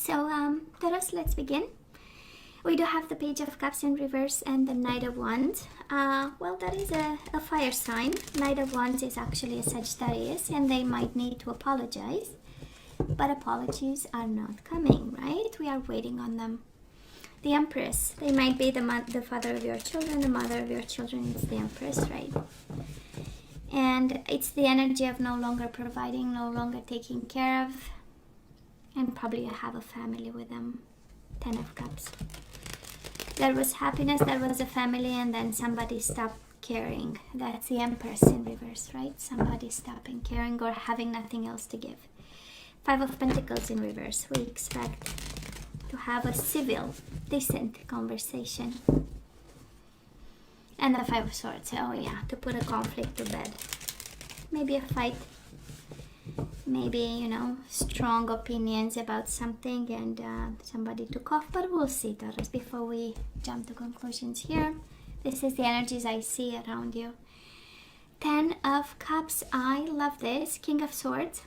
So, Taurus, let's begin. We do have the Page of Cups in reverse and the Knight of Wands. Well, that is a fire sign. Knight of Wands is actually a Sagittarius, and they might need to apologize. But apologies are not coming, right? We are waiting on them. The Empress. They might be the father of your children, the mother of your children. It's the Empress, right? And it's the energy of no longer providing, no longer taking care of. And probably you have a family with them. 10 of Cups. There was happiness, there was a family, and then somebody stopped caring. That's the Empress in reverse, right? Somebody stopping caring or having nothing else to give. 5 of Pentacles in reverse. We expect to have a civil, decent conversation. And the 5 of Swords. Oh yeah, to put a conflict to bed. Maybe a fight. Maybe, you know, strong opinions about something and somebody took off. But we'll see, Taurus, before we jump to conclusions here. This is the energies I see around you. 10 of Cups. I love this. King of Swords.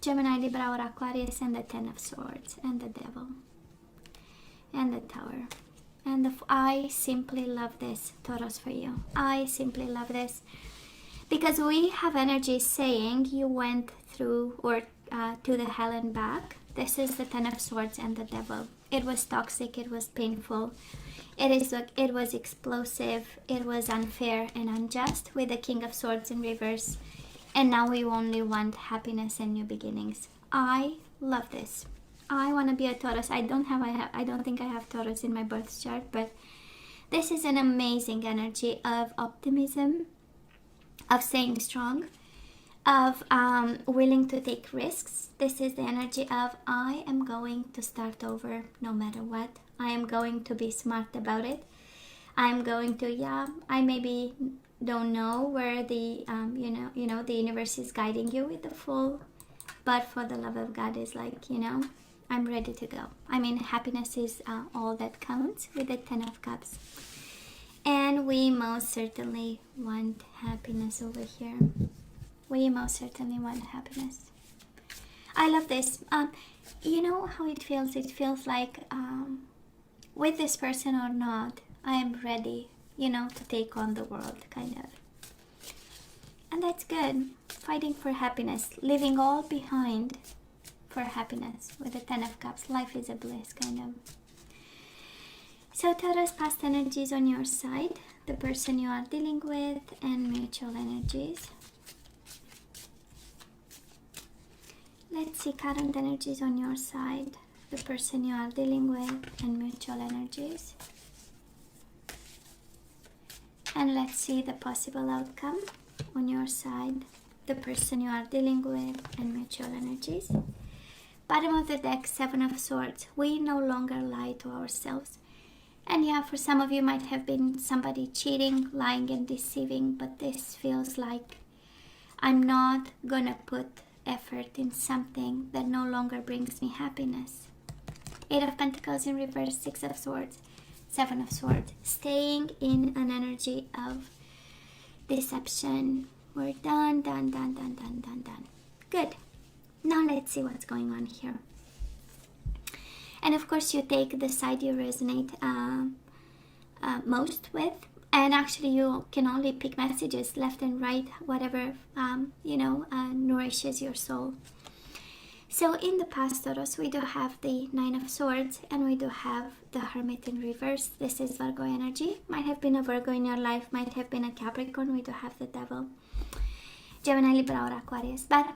Gemini, Libra, or Aquarius. And the 10 of Swords. And the Devil. And the Tower. And I simply love this, Taurus, for you. I simply love this. Because we have energy saying you went through or to the hell and back. This is the 10 of Swords and the Devil. It was toxic, it was painful, it was explosive, it was unfair and unjust with the King of Swords in reverse. And now we only want happiness and new beginnings. I love this. I want to be a Taurus. I don't think I have Taurus in my birth chart, but this is an amazing energy of optimism, of staying strong, of willing to take risks. This is the energy of I am going to start over no matter what. I am going to be smart about it. I am going to, I maybe don't know where the the universe is guiding you with the full, but for the love of God is like, I'm ready to go. I mean, happiness is all that counts with the 10 of Cups. And we most certainly want happiness over here. We most certainly want happiness. I love this. You know how it feels? It feels like with this person or not, I am ready, to take on the world, kind of. And that's good. Fighting for happiness. Leaving all behind for happiness. With the 10 of Cups, life is a bliss, kind of. So Taurus, past energies on your side, the person you are dealing with, and mutual energies. Let's see current energies on your side, the person you are dealing with, and mutual energies. And let's see the possible outcome on your side, the person you are dealing with, and mutual energies. Bottom of the deck, 7 of Swords. We no longer lie to ourselves. And yeah, for some of you might have been somebody cheating, lying and deceiving, but this feels like I'm not gonna put effort in something that no longer brings me happiness. 8 of Pentacles in reverse, 6 of Swords, 7 of Swords. Staying in an energy of deception. We're done. Good. Now let's see what's going on here. And of course, you take the side you resonate most with. And actually, you can only pick messages left and right, whatever, nourishes your soul. So in the past, Taurus, we do have the 9 of Swords and we do have the Hermit in reverse. This is Virgo energy. Might have been a Virgo in your life, might have been a Capricorn. We do have the Devil. Gemini, Libra, or Aquarius. But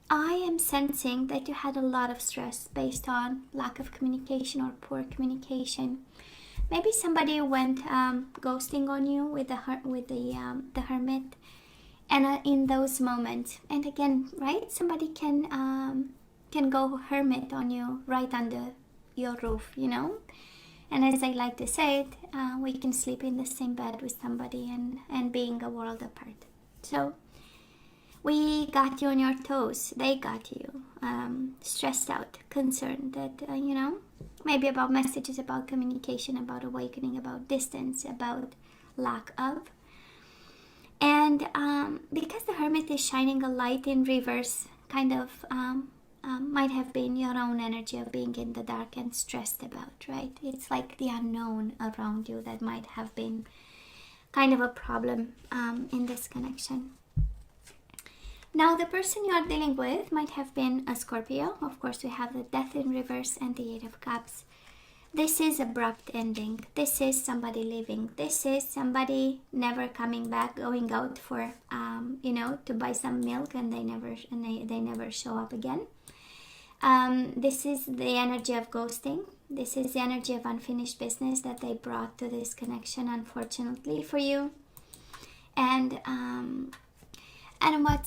I am sensing that you had a lot of stress based on lack of communication or poor communication. Maybe somebody went ghosting on you with the Hermit, and in those moments, and again, right? Somebody can go hermit on you right under your roof, And as I like to say it, we can sleep in the same bed with somebody and being a world apart. So we got you on your toes. They got you stressed out, concerned that, maybe about messages, about communication, about awakening, about distance, about lack of. And because the Hermit is shining a light in reverse, kind of might have been your own energy of being in the dark and stressed about, right? It's like the unknown around you that might have been kind of a problem in this connection. Now, the person you are dealing with might have been a Scorpio. Of course, we have the Death in reverse and the Eight of Cups. This is abrupt ending. This is somebody leaving. This is somebody never coming back, going out for, to buy some milk, and they never show up again. This is the energy of ghosting. This is the energy of unfinished business that they brought to this connection, unfortunately for you. And what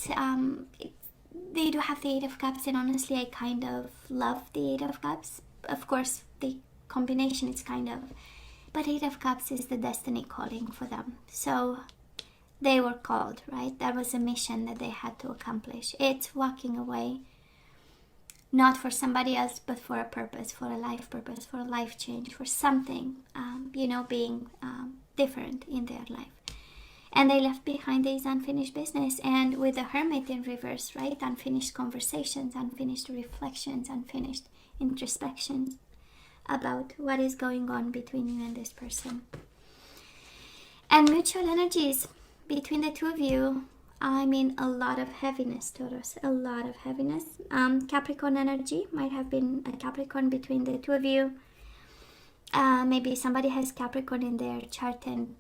they do have the Eight of Cups, and honestly, I kind of love the Eight of Cups. Of course, the combination is but Eight of Cups is the destiny calling for them. So they were called, right? That was a mission that they had to accomplish. It's walking away, not for somebody else, but for a purpose, for a life change, for something, being different in their life. And they left behind this unfinished business. And with the Hermit in reverse, right? Unfinished conversations, unfinished reflections, unfinished introspections about what is going on between you and this person. And mutual energies between the two of you. I mean, a lot of heaviness, Taurus, a lot of heaviness. Capricorn energy might have been a Capricorn between the two of you. Maybe somebody has Capricorn in their chart, and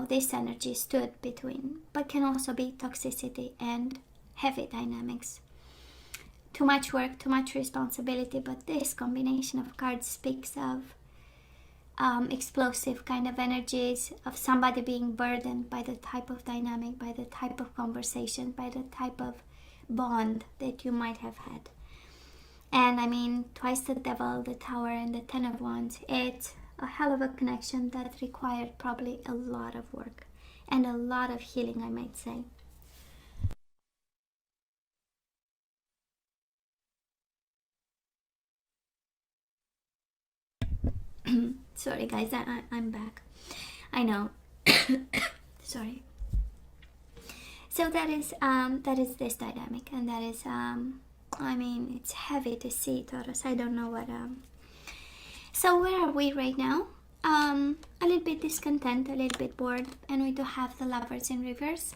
this energy stood between, but can also be toxicity and heavy dynamics. Too much work, too much responsibility, but this combination of cards speaks of explosive kind of energies, of somebody being burdened by the type of dynamic, by the type of conversation, by the type of bond that you might have had. And I mean, twice the Devil, the Tower, and the Ten of Wands. It's a hell of a connection that required probably a lot of work and a lot of healing, I might say. Sorry guys, I'm back. I know. Sorry. So that is this dynamic, and that is it's heavy to see, Taurus. I don't know what So where are we right now? A little bit discontent, a little bit bored, and we do have the Lovers in reverse.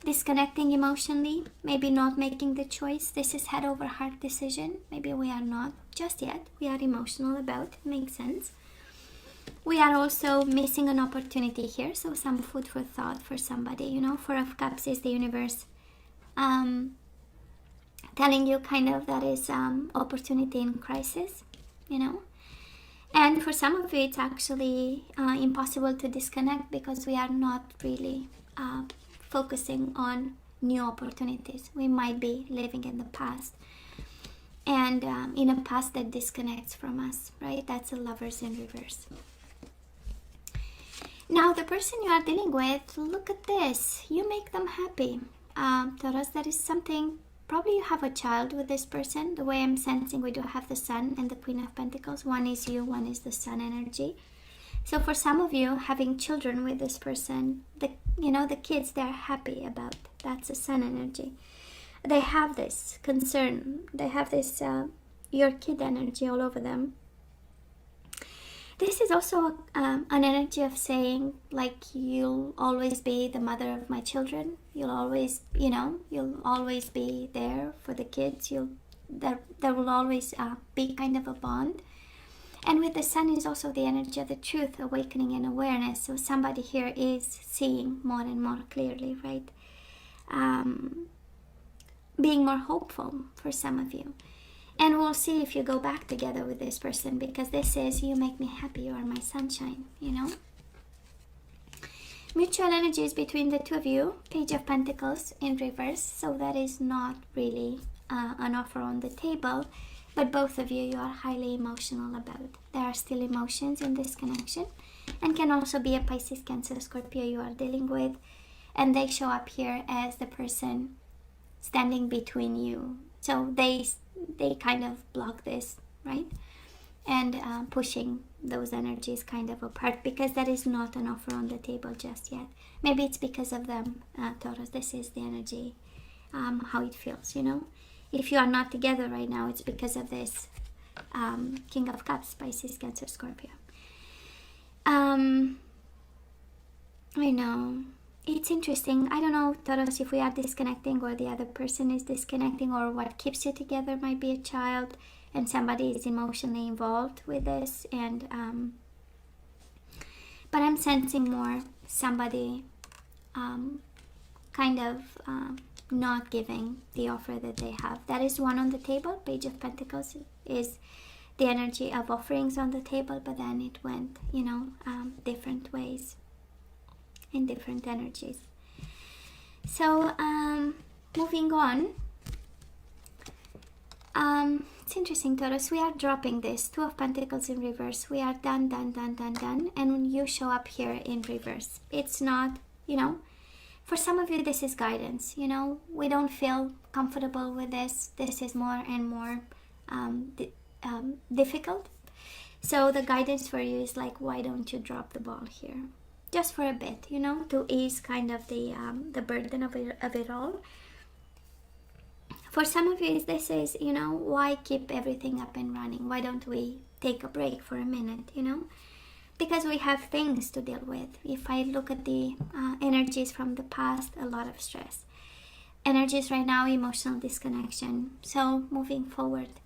Disconnecting emotionally, maybe not making the choice. This is head over heart decision. Maybe we are not just yet. We are emotional about it. Makes sense. We are also missing an opportunity here, so some food for thought for somebody. Four of Cups is the universe telling you kind of that is opportunity in crisis, And for some of you, it's actually impossible to disconnect because we are not really focusing on new opportunities. We might be living in the past, and in a past that disconnects from us, right? That's a Lovers in reverse. Now, the person you are dealing with, look at this. You make them happy. Taurus, that is something. Probably you have a child with this person. The way I'm sensing, we do have the Sun and the Queen of Pentacles. One is you, one is the Sun energy. So for some of you, having children with this person, the kids, they're happy about. That's the Sun energy. They have this concern. They have this your kid energy all over them. This is also an energy of saying, like, you'll always be the mother of my children. You'll always, you'll always be there for the kids. There will always be kind of a bond. And with the Sun is also the energy of the truth, awakening and awareness. So somebody here is seeing more and more clearly, right? Being more hopeful for some of you. And we'll see if you go back together with this person, because this is, you make me happy, you are my sunshine, Mutual energies between the two of you, Page of Pentacles in reverse, so that is not really an offer on the table, but both of you are highly emotional about. There are still emotions in this connection, and can also be a Pisces, Cancer, Scorpio you are dealing with, and they show up here as the person standing between you. So they kind of block this, right? And pushing those energies kind of apart, because that is not an offer on the table just yet. Maybe it's because of them, Taurus. This is the energy, how it feels, If you are not together right now, it's because of this King of Cups, Pisces, Cancer, Scorpio. I know. It's interesting. I don't know, Taurus, if we are disconnecting or the other person is disconnecting, or what keeps you together might be a child and somebody is emotionally involved with this. And but I'm sensing more somebody kind of not giving the offer that they have. That is one on the table. Page of Pentacles is the energy of offerings on the table, but then it went, you know, different ways, in different energies. So moving on, it's interesting, Taurus, we are dropping this Two of Pentacles in reverse. We are done, and when you show up here in reverse, it's not, you know, for some of you this is guidance. You know, we don't feel comfortable with this. This is more and more difficult. So the guidance for you is like, why don't you drop the ball here just for a bit, you know, to ease kind of the burden of it all. For some of you, this is, you know, why keep everything up and running? Why don't we take a break for a minute, you know? Because we have things to deal with. If I look at the energies from the past, a lot of stress. Energies right now, emotional disconnection. So moving forward,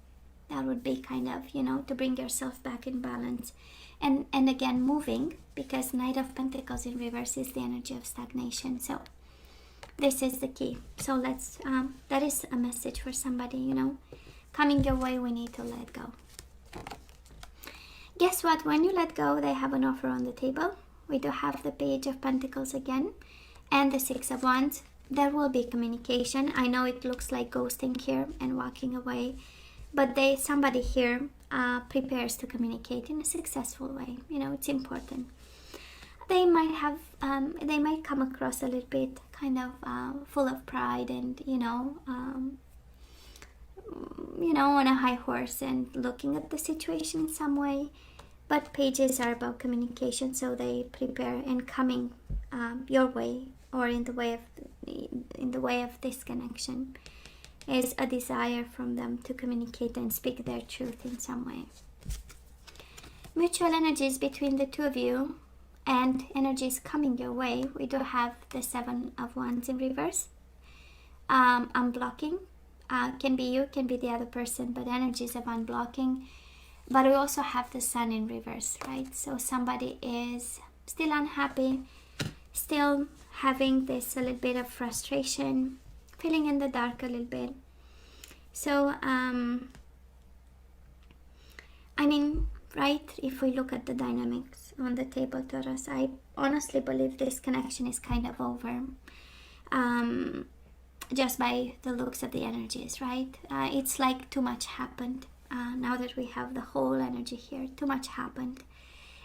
that would be kind of, you know, to bring yourself back in balance. And again, moving, because Knight of Pentacles in reverse is the energy of stagnation. So this is the key. So let's, that is a message for somebody, you know, coming your way, we need to let go. Guess what? When you let go, they have an offer on the table. We do have the Page of Pentacles again and the Six of Wands. There will be communication. I know it looks like ghosting here and walking away, but somebody here prepares to communicate in a successful way. You know, it's important. They might have, they might come across a little bit kind of full of pride and, you know, on a high horse and looking at the situation in some way. But pages are about communication, so they prepare and coming your way or in the way of this connection is a desire from them to communicate and speak their truth in some way. Mutual energies between the two of you and energies coming your way. We do have the Seven of Wands in reverse. Unblocking. Can be you, can be the other person, but energies of unblocking. But we also have the Sun in reverse, right? So somebody is still unhappy, still having this a little bit of frustration, feeling in the dark a little bit. So, I mean, right, if we look at the dynamics on the table, Taurus, I honestly believe this connection is kind of over. Just by the looks of the energies, right? It's like too much happened. Now that we have the whole energy here, too much happened.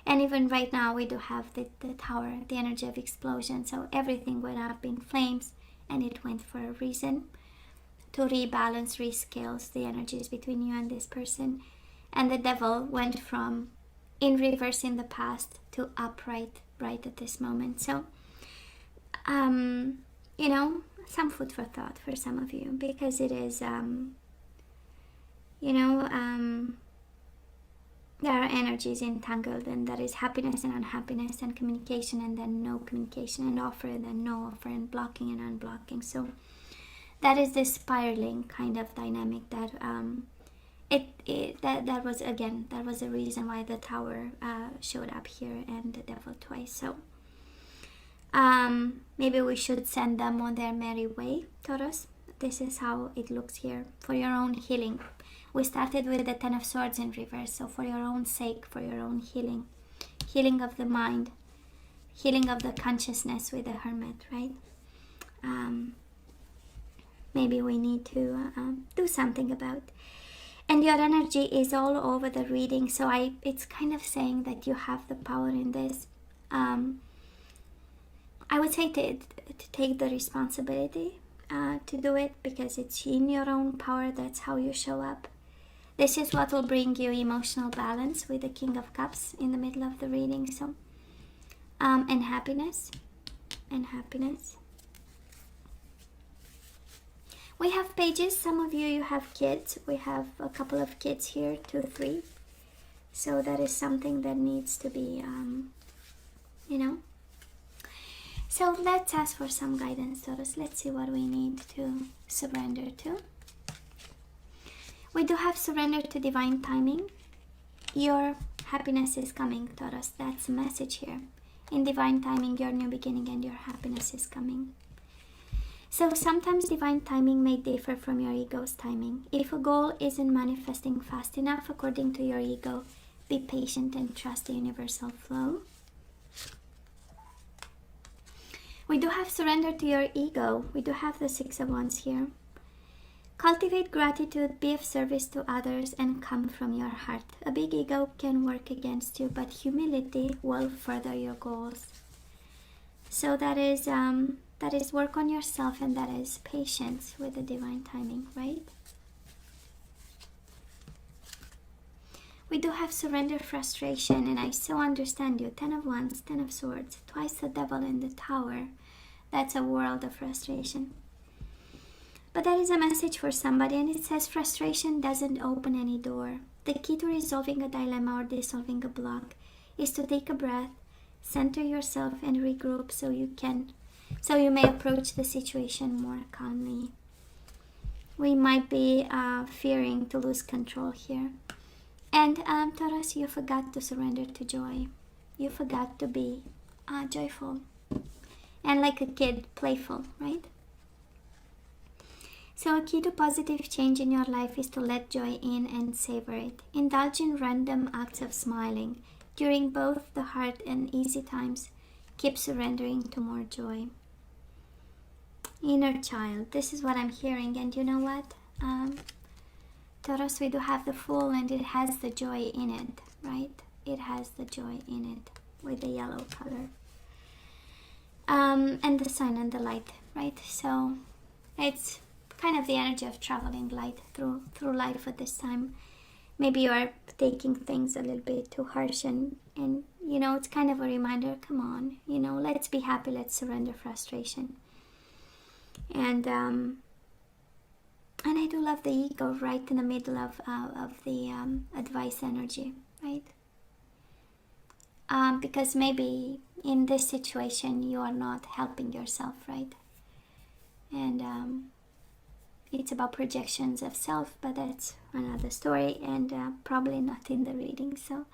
And even right now we do have the Tower, the energy of explosion. So everything went up in flames, and it went for a reason. To rebalance, rescales the energies between you and this person. And the Devil went from in reverse in the past to upright right at this moment. So, you know, some food for thought for some of you, because it is, there are energies entangled, and there is happiness and unhappiness and communication and then no communication, and offer and then no offer, and blocking and unblocking. So that is this spiraling kind of dynamic that that was, again, that was the reason why the Tower showed up here and the Devil twice. So maybe we should send them on their merry way, Taurus. This is how it looks here for your own healing. We started with the Ten of Swords in reverse, so for your own sake, for your own healing, healing of the mind, healing of the consciousness with the Hermit, right? Maybe we need to do something about. And your energy is all over the reading, so it's kind of saying that you have the power in this. I would say to take the responsibility to do it, because it's in your own power. That's how you show up. This is what will bring you emotional balance with the King of Cups in the middle of the reading. So, and happiness. We have pages. Some of you have kids. We have a couple of kids here, 2, 3. So that is something that needs to be, you know. So let's ask for some guidance, Taurus. Let's see what we need to surrender to. We do have surrender to divine timing. Your happiness is coming, Taurus. That's the message here. In divine timing, your new beginning and your happiness is coming. So sometimes divine timing may differ from your ego's timing. If a goal isn't manifesting fast enough according to your ego, be patient and trust the universal flow. We do have surrender to your ego. We do have the 6 of Wands here. Cultivate gratitude, be of service to others, and come from your heart. A big ego can work against you, but humility will further your goals. So that is work on yourself, and that is patience with the divine timing, right? We do have surrender frustration, and I so understand you. 10 of Wands, 10 of Swords, twice the devil in the Tower. That's a world of frustration. But that is a message for somebody, and it says frustration doesn't open any door. The key to resolving a dilemma or dissolving a block is to take a breath, center yourself, and regroup so you may approach the situation more calmly. We might be fearing to lose control here. And Taurus, you forgot to surrender to joy. You forgot to be joyful and like a kid, playful, right? So a key to positive change in your life is to let joy in and savor it. Indulge in random acts of smiling. During both the hard and easy times, keep surrendering to more joy. Inner child, this is what I'm hearing. And you know what? Taurus, we do have the Fool, and it has the joy in it, right? It has the joy in it with the yellow color. And the sun and the light, right? So it's kind of the energy of traveling light through life at this time. Maybe you are taking things a little bit too harsh, and you know, it's kind of a reminder, come on, you know, let's be happy, let's surrender frustration. And I do love the ego right in the middle of the advice energy, right? Because maybe in this situation you are not helping yourself, right? And it's about projections of self, but that's another story, and probably not in the reading. So,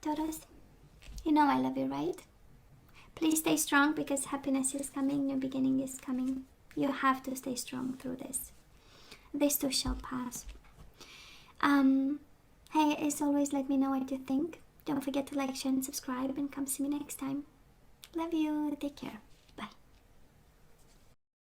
Taurus, you know I love you, right? Please stay strong, because happiness is coming, new beginning is coming. You have to stay strong through this. This too shall pass. Hey, as always, let me know what you think. Don't forget to like, share, and subscribe, and come see me next time. Love you. Take care.